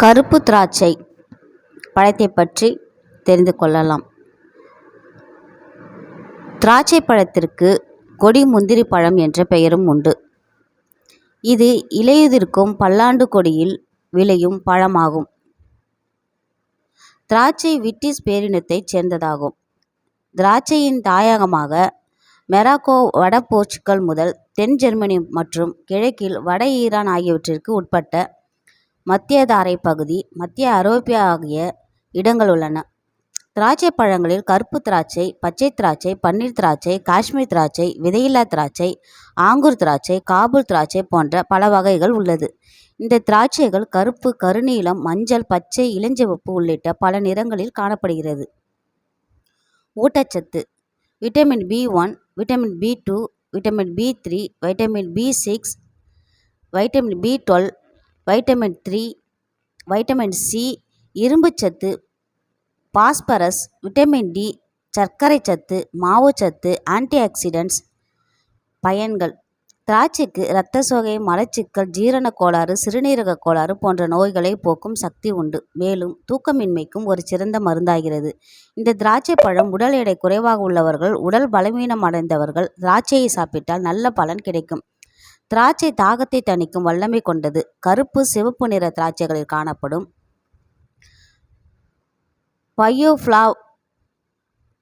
கருப்பு திராட்சை பழத்தை பற்றி தெரிந்து கொள்ளலாம். திராட்சை பழத்திற்கு கொடி முந்திரி பழம் என்ற பெயரும் உண்டு. இது இலையுதிர்க்கும் பல்லாண்டு கொடியில் விளையும் பழமாகும். திராட்சை விட்டிஸ் பேரினத்தைச் சேர்ந்ததாகும். திராட்சையின் தாயகமாக மெராக்கோ, வட போர்ச்சுகல் முதல் தென் ஜெர்மனி மற்றும் கிழக்கில் வட ஈரான் ஆகியவற்றிற்கு உட்பட்ட மத்தியதரை பகுதி, மத்திய ஐரோப்பியா ஆகிய இடங்கள் உள்ளன. திராட்சை பழங்களில் கருப்பு திராட்சை, பச்சை திராட்சை, பன்னீர் திராட்சை, காஷ்மீர் திராட்சை, விதையில்லா திராட்சை, ஆங்கூர் திராட்சை, காபூல் திராட்சை போன்ற பல வகைகள் உள்ளது. இந்த திராட்சைகள் கருப்பு, கருநீலம், மஞ்சள், பச்சை, இளஞ்சிவப்பு உள்ளிட்ட பல நிறங்களில் காணப்படுகிறது. ஊட்டச்சத்து: vitamin B1, vitamin B2, vitamin B3, vitamin B6, vitamin B12, vitamin 3, vitamin C, இரும்புச்சத்து, பாஸ்பரஸ், விட்டமின் D, சர்க்கரை சத்து, மாவுச்சத்து, ஆன்டிஆக்சிடென்ட்ஸ். பயன்கள்: திராட்சைக்கு இரத்த சோகை, மலச்சிக்கல், ஜீரண கோளாறு, சிறுநீரக கோளாறு போன்ற நோய்களை போக்கும் சக்தி உண்டு. மேலும் தூக்கமின்மைக்கும் ஒரு சிறந்த மருந்தாகிறது. இந்த திராட்சை பழம் உடல் எடை குறைவாக உள்ளவர்கள், உடல் பலவீனம் அடைந்தவர்கள் திராட்சையை சாப்பிட்டால் நல்ல பலன் கிடைக்கும். திராட்சை தாகத்தை தணிக்கும் வல்லமை கொண்டது. கருப்பு, சிவப்பு நிற திராட்சைகளில் காணப்படும்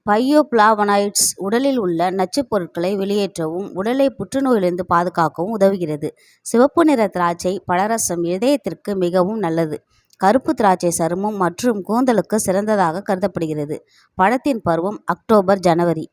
பயோஃப்ளாவனாய்ட்ஸ் உடலில் உள்ள நச்சுப் பொருட்களை வெளியேற்றவும் உடலை புற்றுநோயிலிருந்து பாதுகாக்கவும் உதவுகிறது. சிவப்பு நிற திராட்சை பழரசம் இதயத்திற்கு மிகவும் நல்லது. கருப்பு திராட்சை சருமம் மற்றும் கூந்தலுக்கு சிறந்ததாக கருதப்படுகிறது. பழத்தின் பருவம் அக்டோபர், ஜனவரி.